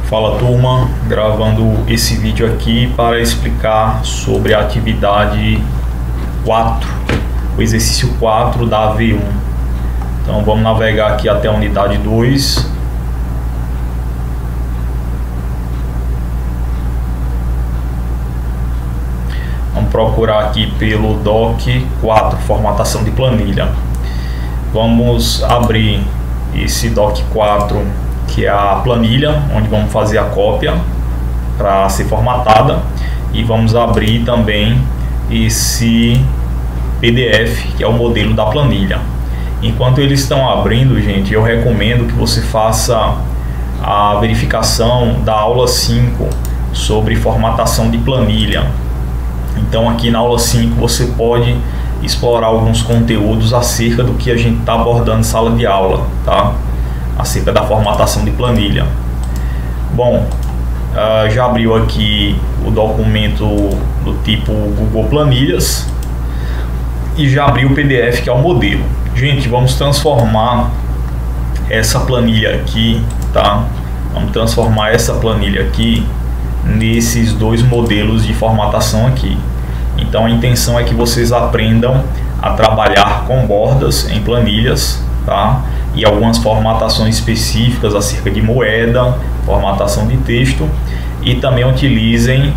Fala turma, gravando esse vídeo aqui para explicar sobre a atividade 4, o exercício 4 da V1. Então vamos navegar aqui até a unidade 2. Vamos procurar aqui pelo doc 4, formatação de planilha. Vamos abrir esse doc 4, que é a planilha onde vamos fazer a cópia para ser formatada, e vamos abrir também esse PDF, que é o modelo da planilha. Enquanto eles estão abrindo, gente, eu recomendo que você faça a verificação da aula 5 sobre formatação de planilha. Então aqui na aula 5 você pode explorar alguns conteúdos acerca do que a gente está abordando em sala de aula, tá? Acerca da formatação de planilha. Bom, já abriu aqui o documento do tipo Google Planilhas e já abriu o PDF, que é o modelo. Gente, vamos transformar essa planilha aqui, tá? Vamos transformar essa planilha aqui nesses dois modelos de formatação aqui. Então a intenção é que vocês aprendam a trabalhar com bordas em planilhas, tá? E algumas formatações específicas acerca de moeda, formatação de texto, e também utilizem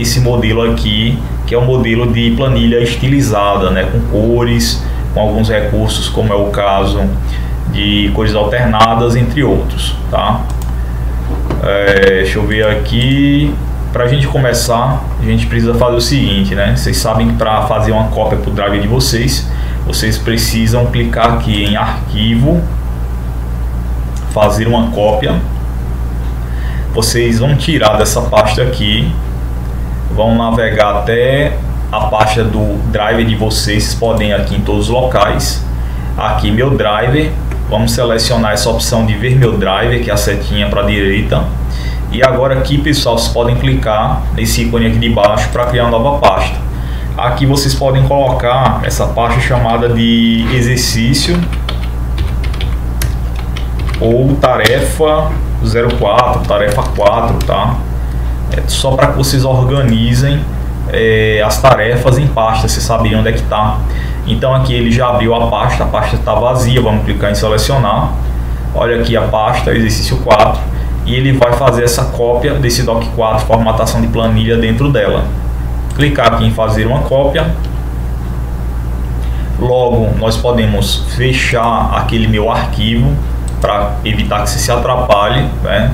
esse modelo aqui, que é o modelo de planilha estilizada, né, com cores, com alguns recursos, como é o caso de cores alternadas, entre outros, tá? Deixa eu ver aqui. Para a gente começar, a gente precisa fazer o seguinte, né? Vocês sabem que para fazer uma cópia para o drive de vocês precisam clicar aqui em arquivo, fazer uma cópia. Vocês vão tirar dessa pasta aqui, vão navegar até a pasta do drive de vocês podem ir aqui em todos os locais, aqui meu drive, vamos selecionar essa opção de ver meu drive, que é a setinha para a direita, e agora aqui, pessoal, vocês podem clicar nesse ícone aqui de baixo para criar uma nova pasta. Aqui vocês podem colocar essa pasta chamada de exercício ou tarefa 04, tarefa 4, tá? Só para que vocês organizem as tarefas em pastas, vocês sabem onde é que tá. Então aqui ele já abriu a pasta está vazia, vamos clicar em selecionar. Olha aqui a pasta, exercício 4, e ele vai fazer essa cópia desse doc 4, formatação de planilha, dentro dela. Clicar aqui em fazer uma cópia. Logo nós podemos fechar aquele meu arquivo para evitar que você se atrapalhe, né?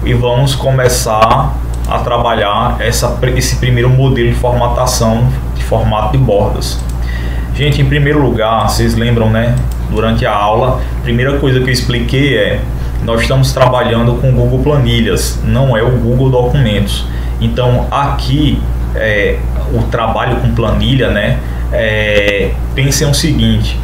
E vamos começar a trabalhar esse primeiro modelo de formatação de formato de bordas. Gente, em primeiro lugar, vocês lembram, né? Durante a aula, a primeira coisa que eu expliquei nós estamos trabalhando com o Google Planilhas, não é o Google Documentos. Então aqui o trabalho com planilha, né? Pensem o seguinte: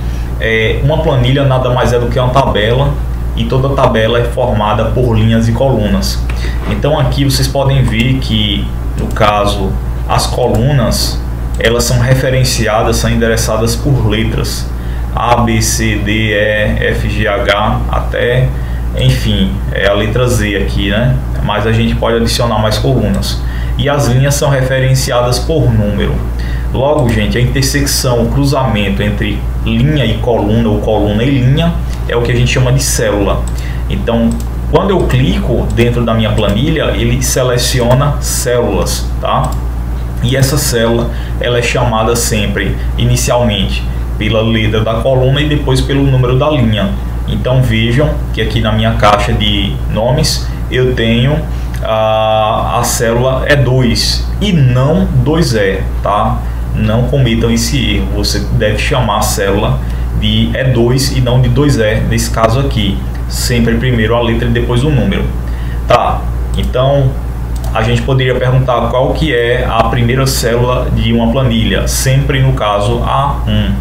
uma planilha nada mais é do que uma tabela, e toda tabela é formada por linhas e colunas. Então aqui vocês podem ver que, no caso, as colunas elas são referenciadas, são endereçadas por letras A, B, C, D, E, F, G, H, até, enfim, a letra Z aqui, né? Mas a gente pode adicionar mais colunas. E as linhas são referenciadas por número. Logo, gente, a intersecção, o cruzamento entre linha e coluna, ou coluna e linha, é o que a gente chama de célula. Então, quando eu clico dentro da minha planilha, ele seleciona células, tá? E essa célula, ela é chamada sempre, inicialmente, pela letra da coluna e depois pelo número da linha. Então vejam que aqui na minha caixa de nomes eu tenho a célula E2 e não 2E, tá? Não cometam esse erro, você deve chamar a célula de E2 e não de 2E, nesse caso aqui, sempre primeiro a letra e depois o número, tá? Então a gente poderia perguntar qual que é a primeira célula de uma planilha, sempre no caso A1.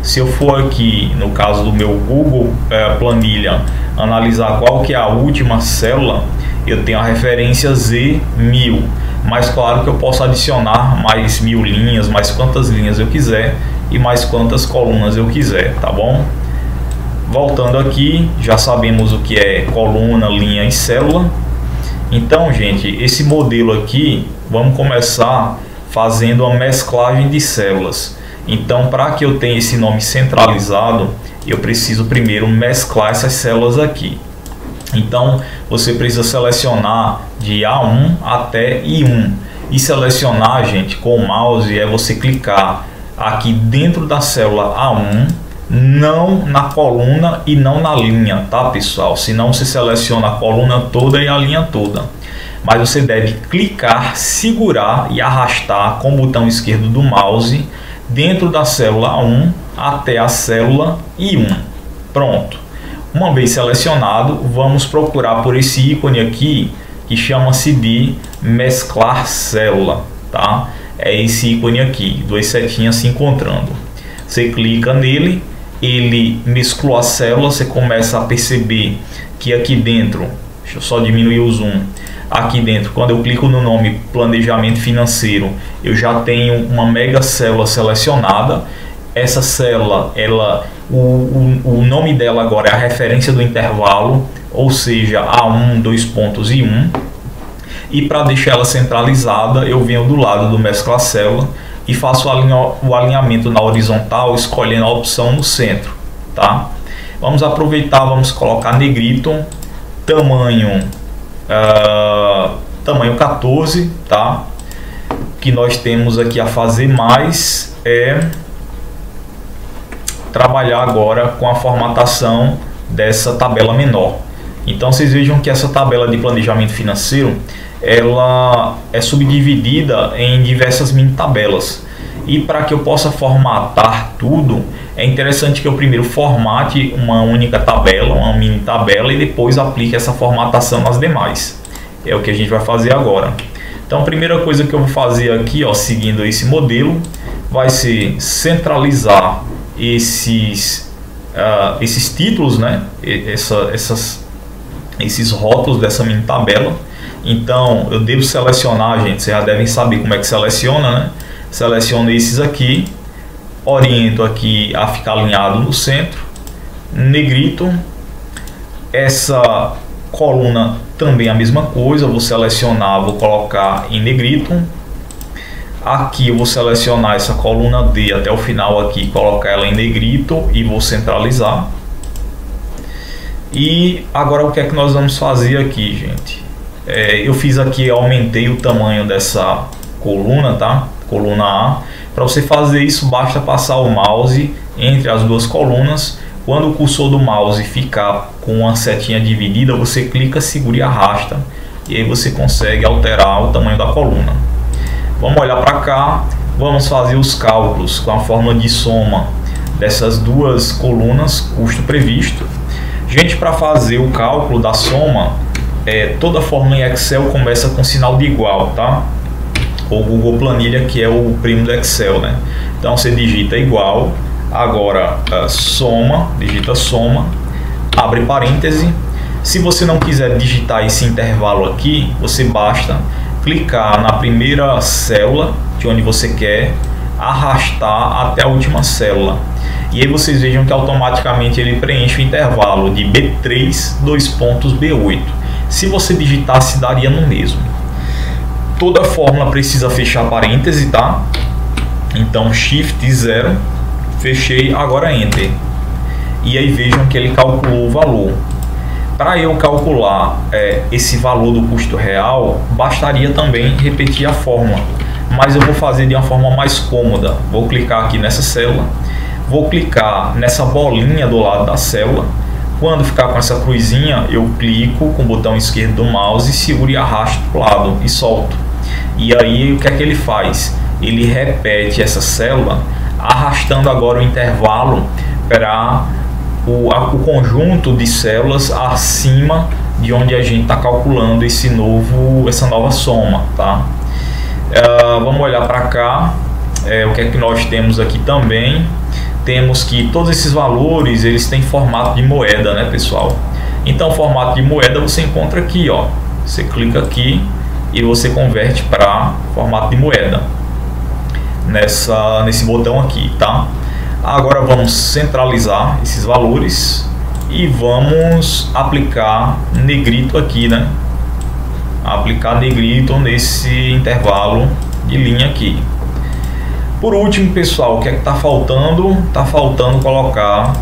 Se eu for aqui no caso do meu Google Planilha analisar qual que é a última célula, eu tenho a referência Z1000, mas claro que eu posso adicionar mais 1000 linhas, mais quantas linhas eu quiser e mais quantas colunas eu quiser, tá bom? Voltando aqui, já sabemos o que é coluna, linha e célula. Então, gente, esse modelo aqui, vamos começar fazendo uma mesclagem de células. Então, para que eu tenha esse nome centralizado, eu preciso primeiro mesclar essas células aqui. Então, você precisa selecionar de A1 até I1. E selecionar, gente, com o mouse é você clicar aqui dentro da célula A1, não na coluna e não na linha, tá, pessoal? Senão você seleciona a coluna toda e a linha toda. Mas você deve clicar, segurar e arrastar com o botão esquerdo do mouse dentro da célula A1 até a célula I1. Pronto. Uma vez selecionado, vamos procurar por esse ícone aqui que chama-se de mesclar célula, tá? É esse ícone aqui, duas setinhas se encontrando. Você clica nele, ele mesclou a célula, você começa a perceber que aqui dentro, deixa eu só diminuir o zoom, aqui dentro, quando eu clico no nome planejamento financeiro, eu já tenho uma mega célula selecionada. Essa célula, o nome dela agora é a referência do intervalo, ou seja, A1, 2 pontos e 1. E para deixar ela centralizada, eu venho do lado do mescla célula e faço o alinhamento na horizontal, escolhendo a opção no centro, tá? Vamos aproveitar, vamos colocar negrito, tamanho 14, tá? O que nós temos aqui a fazer mais é trabalhar agora com a formatação dessa tabela menor. Então vocês vejam que essa tabela de planejamento financeiro, ela é subdividida em diversas mini tabelas. E para que eu possa formatar tudo, é interessante que eu primeiro formate uma única tabela, uma mini tabela, e depois aplique essa formatação nas demais. É o que a gente vai fazer agora. Então a primeira coisa que eu vou fazer aqui, ó, seguindo esse modelo, vai ser centralizar esses títulos, né? Esses rótulos dessa mini tabela. Então eu devo selecionar, gente, vocês já devem saber como é que seleciona, né? Seleciono esses aqui, oriento aqui a ficar alinhado no centro, negrito. Essa coluna também a mesma coisa, eu vou selecionar, vou colocar em negrito. Aqui eu vou selecionar essa coluna D até o final aqui, colocar ela em negrito e vou centralizar. E agora o que é que nós vamos fazer aqui, gente? Eu fiz aqui, aumentei o tamanho dessa coluna, tá? Coluna A. Para você fazer isso, basta passar o mouse entre as duas colunas. Quando o cursor do mouse ficar com a setinha dividida, você clica, segura e arrasta. E aí você consegue alterar o tamanho da coluna. Vamos olhar para cá, vamos fazer os cálculos com a fórmula de soma dessas duas colunas, custo previsto. Gente, para fazer o cálculo da soma, toda fórmula em Excel começa com sinal de igual, tá? O Google Planilha, que é o primo do Excel, né? Então você digita igual, agora soma, digita soma, abre parêntese. Se você não quiser digitar esse intervalo aqui, você basta clicar na primeira célula de onde você quer, arrastar até a última célula. E aí vocês vejam que automaticamente ele preenche o intervalo de B3, 2 pontos, B8. Se você digitasse, daria no mesmo. Toda fórmula precisa fechar parêntese, tá? Então Shift 0, fechei, agora Enter. E aí vejam que ele calculou o valor. Para eu calcular esse valor do custo real, bastaria também repetir a fórmula. Mas eu vou fazer de uma forma mais cômoda. Vou clicar aqui nessa célula, vou clicar nessa bolinha do lado da célula. Quando ficar com essa cruzinha, eu clico com o botão esquerdo do mouse, seguro e arrasto para o lado e solto. E aí o que é que ele faz? Ele repete essa célula, arrastando agora o intervalo para o conjunto de células acima de onde a gente está calculando essa nova soma, tá? Vamos olhar para cá, o que é que nós temos aqui também. Temos que todos esses valores, eles têm formato de moeda, né, pessoal? Então, formato de moeda você encontra aqui, ó. Você clica aqui e você converte para formato de moeda nesse botão aqui, tá? Agora vamos centralizar esses valores e vamos aplicar negrito aqui, né? aplicar negrito nesse intervalo de linha aqui. Por último, pessoal, o que é que está faltando? Está faltando colocar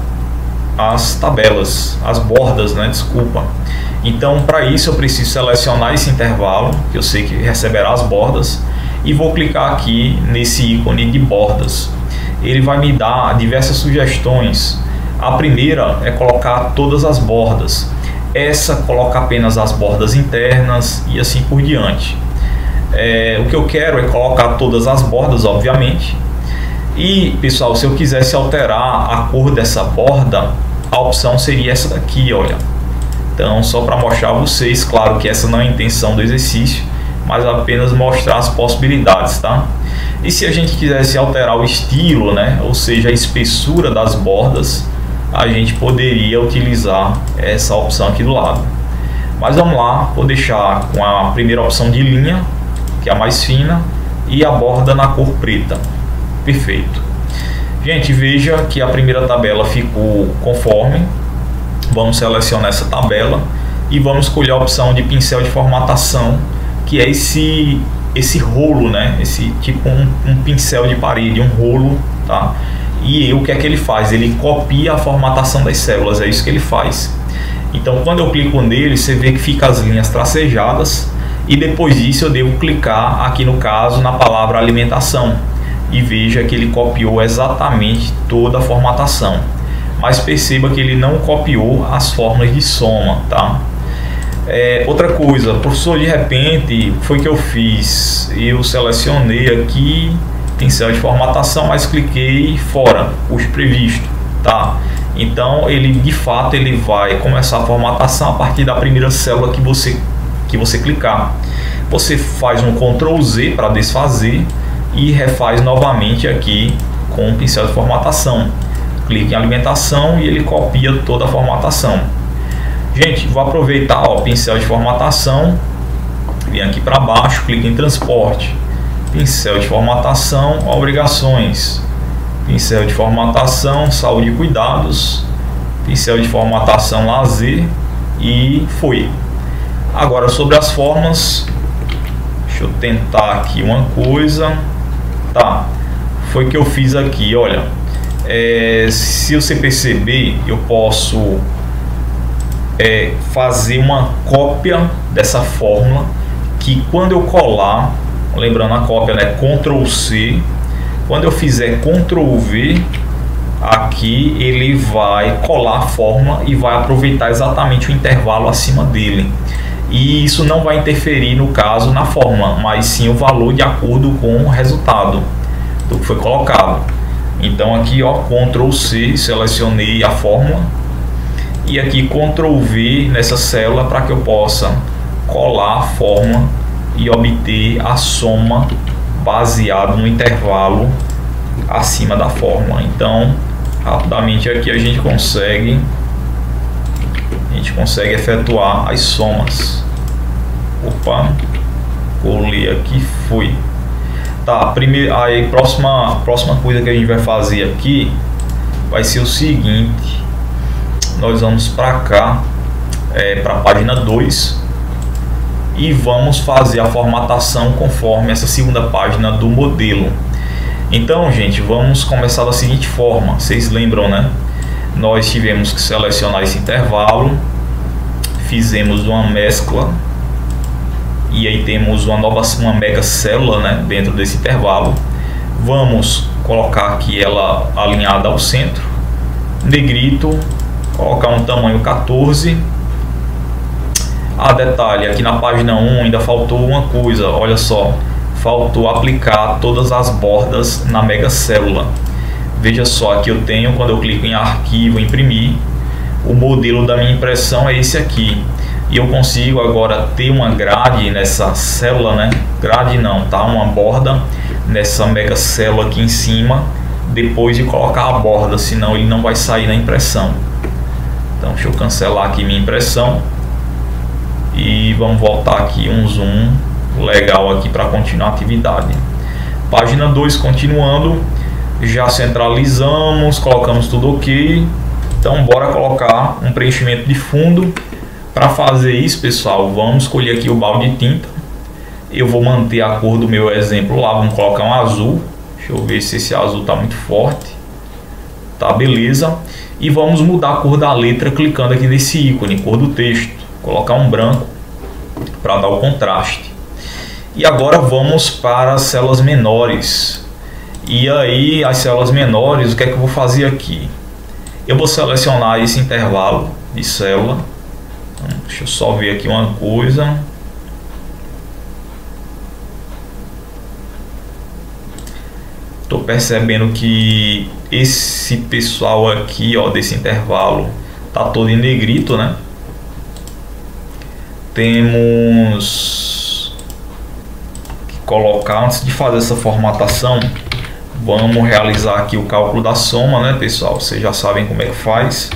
as tabelas, as bordas, né? Desculpa. Então, para isso eu preciso selecionar esse intervalo, que eu sei que receberá as bordas, e vou clicar aqui nesse ícone de bordas. Ele vai me dar diversas sugestões. A primeira é colocar todas as bordas. Essa coloca apenas as bordas internas e assim por diante. O que eu quero é colocar todas as bordas, obviamente. E, pessoal, se eu quisesse alterar a cor dessa borda, a opção seria essa daqui, olha. Então, só para mostrar a vocês, claro que essa não é a intenção do exercício, mas apenas mostrar as possibilidades, tá? E se a gente quisesse alterar o estilo, né, ou seja, a espessura das bordas, a gente poderia utilizar essa opção aqui do lado. Mas vamos lá, vou deixar com a primeira opção de linha, que é a mais fina, e a borda na cor preta. Perfeito. Gente, veja que a primeira tabela ficou conforme. Vamos selecionar essa tabela e vamos escolher a opção de pincel de formatação, que é esse rolo, né? Esse tipo um pincel de parede, um rolo, tá? E o que é que ele faz? Ele copia a formatação das células, é isso que ele faz. Então, quando eu clico nele, você vê que fica as linhas tracejadas, e depois disso eu devo clicar aqui no caso na palavra alimentação, e veja que ele copiou exatamente toda a formatação. Mas perceba que ele não copiou as fórmulas de soma, tá? Outra coisa, professor, de repente, foi que eu fiz, eu selecionei aqui pincel de formatação, mas cliquei fora, custo previsto, tá? Então ele de fato ele vai começar a formatação a partir da primeira célula que você clicar. Você faz um Ctrl Z para desfazer e refaz novamente aqui com o pincel de formatação. Clique em alimentação e ele copia toda a formatação. Gente, vou aproveitar o pincel de formatação, vem aqui para baixo, clique em transporte, pincel de formatação, obrigações, pincel de formatação, saúde e cuidados, pincel de formatação, lazer, e foi. Agora sobre as formas, deixa eu tentar aqui uma coisa, tá? Foi que eu fiz aqui, olha, se você perceber, eu posso fazer uma cópia dessa fórmula, que quando eu colar, lembrando a cópia, né, Ctrl C, quando eu fizer Ctrl V aqui, ele vai colar a fórmula e vai aproveitar exatamente o intervalo acima dele, e isso não vai interferir no caso na fórmula, mas sim o valor de acordo com o resultado do que foi colocado. Então aqui, ó, Ctrl C, selecionei a fórmula, e aqui Ctrl V nessa célula para que eu possa colar a fórmula e obter a soma baseado no intervalo acima da fórmula. Então, rapidamente aqui a gente consegue efetuar as somas. Opa, colei aqui, foi. Tá, aí próxima coisa que a gente vai fazer aqui vai ser o seguinte. Nós vamos para cá, para a página 2, e vamos fazer a formatação conforme essa segunda página do modelo. Então, gente, vamos começar da seguinte forma. Vocês lembram, né? Nós tivemos que selecionar esse intervalo, fizemos uma mescla, e aí temos uma mega célula, né, dentro desse intervalo. Vamos colocar aqui ela alinhada ao centro, negrito, colocar um tamanho 14. Detalhe, aqui na página 1 ainda faltou uma coisa, olha só, faltou aplicar todas as bordas na mega célula. Veja só, aqui eu tenho, quando eu clico em arquivo, imprimir, o modelo da minha impressão é esse aqui, e eu consigo agora ter uma grade nessa célula, né? Grade não, tá? Uma borda nessa mega célula aqui em cima, depois de colocar a borda, senão ele não vai sair na impressão. Então deixa eu cancelar aqui minha impressão e vamos voltar aqui um zoom legal aqui para continuar a atividade. Página 2, continuando, já centralizamos, colocamos tudo ok. Então bora colocar um preenchimento de fundo. Para fazer isso, pessoal, vamos escolher aqui o balde de tinta. Eu vou manter a cor do meu exemplo lá, vamos colocar um azul. Deixa eu ver se esse azul está muito forte. Tá, beleza. E vamos mudar a cor da letra clicando aqui nesse ícone, cor do texto. Colocar um branco para dar o contraste. E agora vamos para as células menores. E aí, as células menores, o que é que eu vou fazer aqui? Eu vou selecionar esse intervalo de célula. Deixa eu só ver aqui uma coisa. Estou percebendo que esse pessoal aqui, ó, desse intervalo tá todo em negrito, né? Temos que colocar, antes de fazer essa formatação, vamos realizar aqui o cálculo da soma, né, pessoal? Vocês já sabem como é que faz.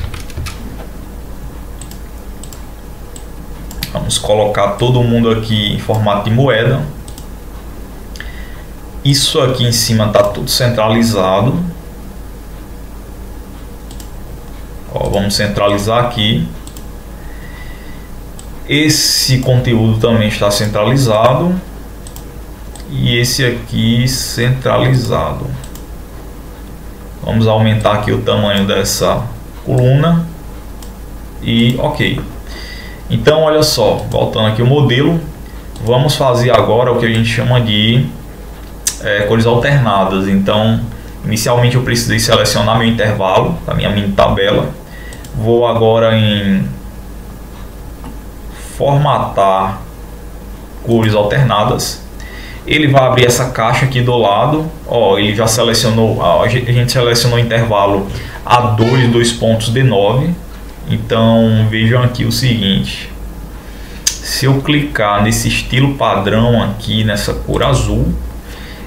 Vamos colocar todo mundo aqui em formato de moeda. Isso aqui em cima está tudo centralizado. Ó, vamos centralizar aqui. Esse conteúdo também está centralizado. E esse aqui centralizado. Vamos aumentar aqui o tamanho dessa coluna. E ok. Então, olha só, voltando aqui o modelo, vamos fazer agora o que a gente chama de cores alternadas. Então, inicialmente eu precisei selecionar meu intervalo da minha mini tabela. Vou agora em formatar cores alternadas. Ele vai abrir essa caixa aqui do lado. Ó, ele já selecionou, a gente selecionou o intervalo A2, 2 pontos de 9. Então vejam aqui o seguinte: se eu clicar nesse estilo padrão aqui, nessa cor azul,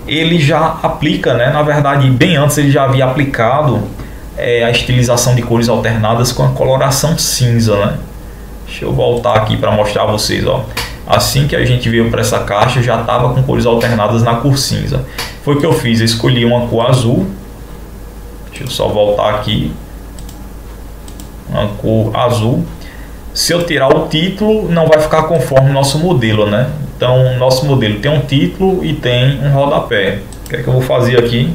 ele já aplica, né? Na verdade, bem antes ele já havia aplicado a estilização de cores alternadas com a coloração cinza, né? Deixa eu voltar aqui para mostrar a vocês, ó. Assim que a gente veio para essa caixa, já estava com cores alternadas na cor cinza. Foi o que eu fiz, eu escolhi uma cor azul. Deixa eu só voltar aqui. Uma cor azul. Se eu tirar o título, não vai ficar conforme o nosso modelo, né? Então, nosso modelo tem um título e tem um rodapé. O que é que eu vou fazer aqui?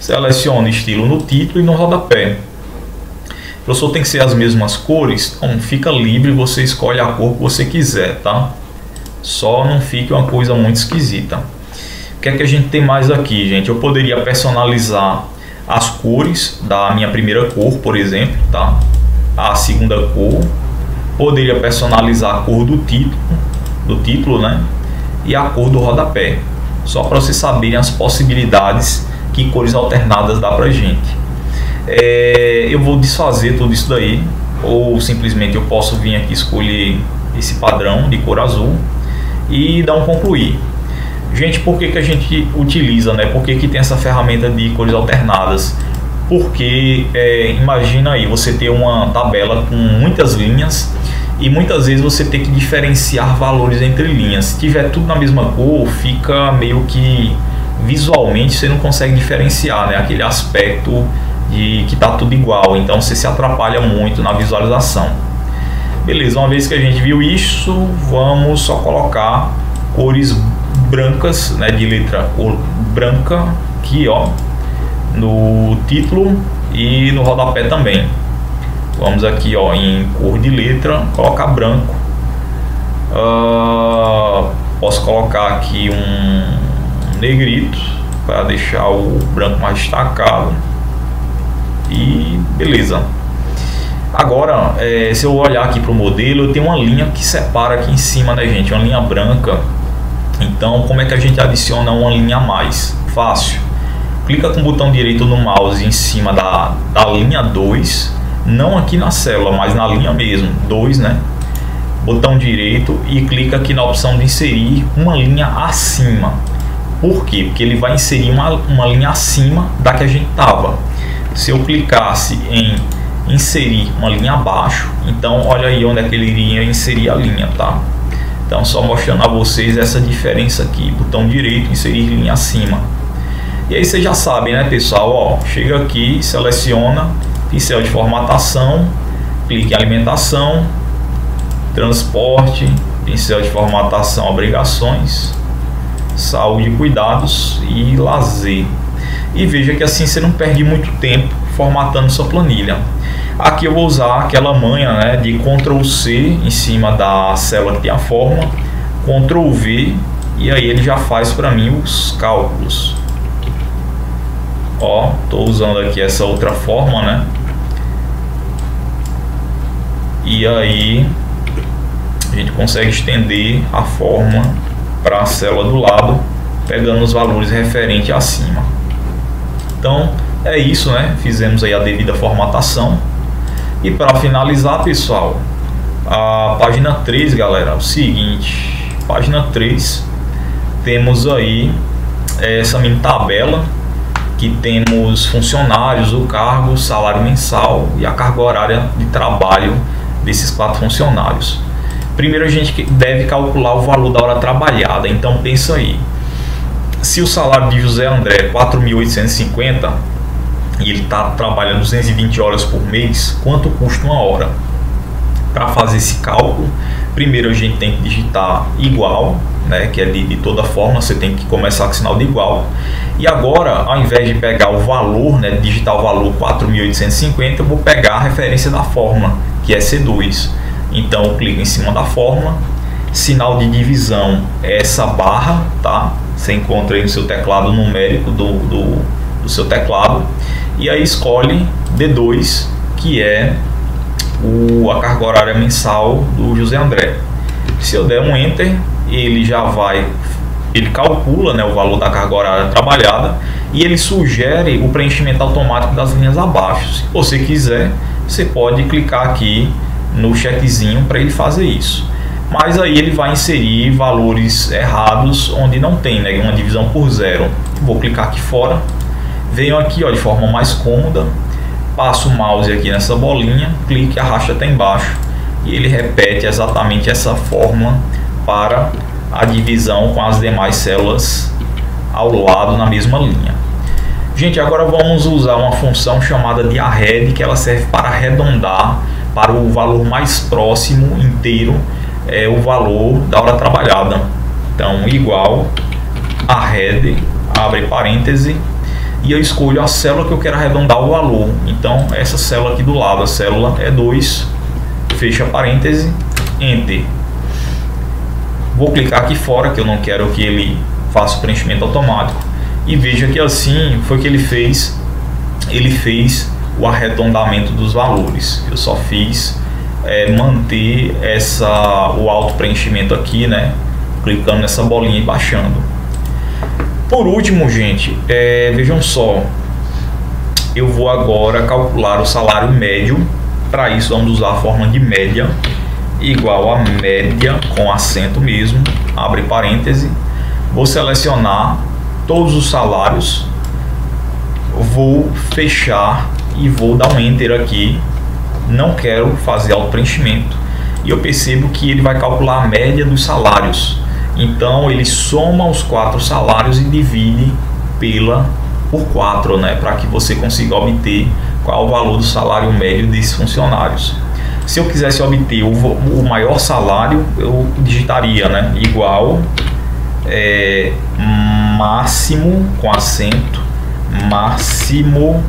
Seleciono estilo no título e no rodapé. O professor, tem que ser as mesmas cores? Então, fica livre, você escolhe a cor que você quiser, tá? Só não fique uma coisa muito esquisita. O que é que a gente tem mais aqui, gente? Eu poderia personalizar as cores da minha primeira cor, por exemplo, tá? A segunda cor. Poderia personalizar a cor do título, né? E a cor do rodapé. Só para vocês saberem as possibilidades que cores alternadas dá pra gente. Eu vou desfazer tudo isso daí, ou simplesmente eu posso vir aqui escolher esse padrão de cor azul e dar um concluir. Gente, por que a gente utiliza, né? Por que tem essa ferramenta de cores alternadas? Porque imagina aí você ter uma tabela com muitas linhas e muitas vezes você tem que diferenciar valores entre linhas. Se tiver tudo na mesma cor, fica meio que visualmente você não consegue diferenciar, né? Aquele aspecto de que tá tudo igual, então você se atrapalha muito na visualização. Beleza, uma vez que a gente viu isso, vamos só colocar cores brancas, né, de letra cor branca aqui, ó, no título e no rodapé também. Vamos aqui, ó, em cor de letra, colocar branco. Posso colocar aqui um negrito para deixar o branco mais destacado. E beleza. Agora, se eu olhar aqui para o modelo, eu tenho uma linha que separa aqui em cima, né, gente? Uma linha branca. Então, como é que a gente adiciona uma linha a mais? Fácil. Clica com o botão direito no mouse em cima da linha 2. Não aqui na célula, mas na linha mesmo. 2, né? Botão direito e clica aqui na opção de inserir uma linha acima. Por quê? Porque ele vai inserir uma linha acima da que a gente estava. Se eu clicasse em inserir uma linha abaixo, então olha aí onde é que ele iria inserir a linha, tá? Então só mostrando a vocês essa diferença aqui, botão direito, inserir linha acima. E aí vocês já sabem, né, pessoal? Ó, chega aqui, seleciona pincel de formatação, clique em alimentação, transporte, pincel de formatação, obrigações, saúde, cuidados e lazer. E veja que assim você não perde muito tempo formatando sua planilha. Aqui eu vou usar aquela manha, né, de Ctrl C em cima da célula que tem a forma, Ctrl V, e aí ele já faz para mim os cálculos. Ó, tô usando aqui essa outra forma, né? E aí a gente consegue estender a forma para a célula do lado, pegando os valores referentes acima. Então é isso, né? Fizemos aí a devida formatação. E para finalizar, pessoal, a página 3, galera, é o seguinte: página 3, temos aí essa mini tabela que temos funcionários, o cargo, salário mensal e a carga horária de trabalho desses 4 funcionários. Primeiro a gente deve calcular o valor da hora trabalhada. Então pensa aí, se o salário de José André é 4.850 e ele está trabalhando 220 horas por mês, quanto custa uma hora? Para fazer esse cálculo, primeiro a gente tem que digitar igual, né, que é de toda forma, você tem que começar com o sinal de igual. E agora, ao invés de pegar o valor, né, digitar o valor 4.850, eu vou pegar a referência da fórmula, que é C2. Então eu clico em cima da fórmula, sinal de divisão é essa barra, tá? Você encontra aí no seu teclado numérico do seu teclado, e aí escolhe D2, que é a carga horária mensal do José André. Se eu der um Enter, ele calcula, né, o valor da carga horária trabalhada e ele sugere o preenchimento automático das linhas abaixo. Se você quiser, você pode clicar aqui no checkzinho para ele fazer isso. Mas aí ele vai inserir valores errados onde não tem, né, uma divisão por zero. Vou clicar aqui fora, venho aqui, ó, de forma mais cômoda, passo o mouse aqui nessa bolinha, clique e arrasta até embaixo e ele repete exatamente essa fórmula para a divisão com as demais células ao lado na mesma linha. Gente, agora vamos usar uma função chamada de arred, que ela serve para arredondar para o valor mais próximo inteiro, o valor da hora trabalhada. Então, igual arred, abre parêntese, e eu escolho a célula que eu quero arredondar o valor. Então, essa célula aqui do lado, a célula E2, fecha parêntese, Enter. Vou clicar aqui fora, que eu não quero que ele faça o preenchimento automático. E veja que assim foi que ele fez. Ele fez o arredondamento dos valores. Eu só fiz manter o auto preenchimento aqui, né? Clicando nessa bolinha e baixando. Por último, gente, vejam só. Eu vou agora calcular o salário médio. Para isso vamos usar a forma de média, igual a média com acento mesmo, abre parêntese, vou selecionar todos os salários, vou fechar e vou dar um Enter aqui. Não quero fazer auto preenchimento e eu percebo que ele vai calcular a média dos salários. Então ele soma os 4 salários e divide por 4, né, para que você consiga obter qual é o valor do salário médio desses funcionários. Se eu quisesse obter o maior salário, eu digitaria, né, igual máximo com acento, máximo,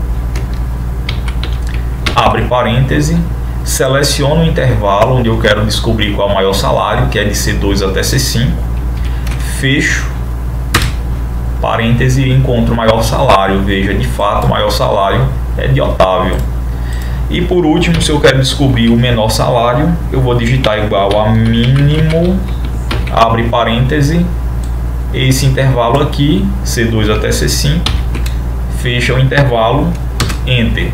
abre parêntese, seleciono o intervalo onde eu quero descobrir qual é o maior salário, que é de C2 até C5, fecho parêntese e encontro o maior salário. Veja, de fato o maior salário é de Otávio. E por último, se eu quero descobrir o menor salário, eu vou digitar igual a mínimo, abre parêntese, esse intervalo aqui, C2 até C5, fecha o intervalo, Enter.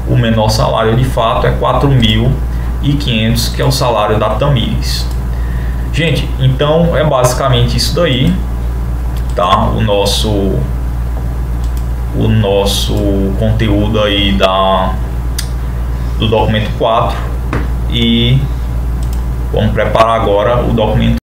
O menor salário de fato é 4.500, que é o salário da Tamires. Gente, então é basicamente isso daí, tá? O nosso conteúdo aí do documento 4, e vamos preparar agora o documento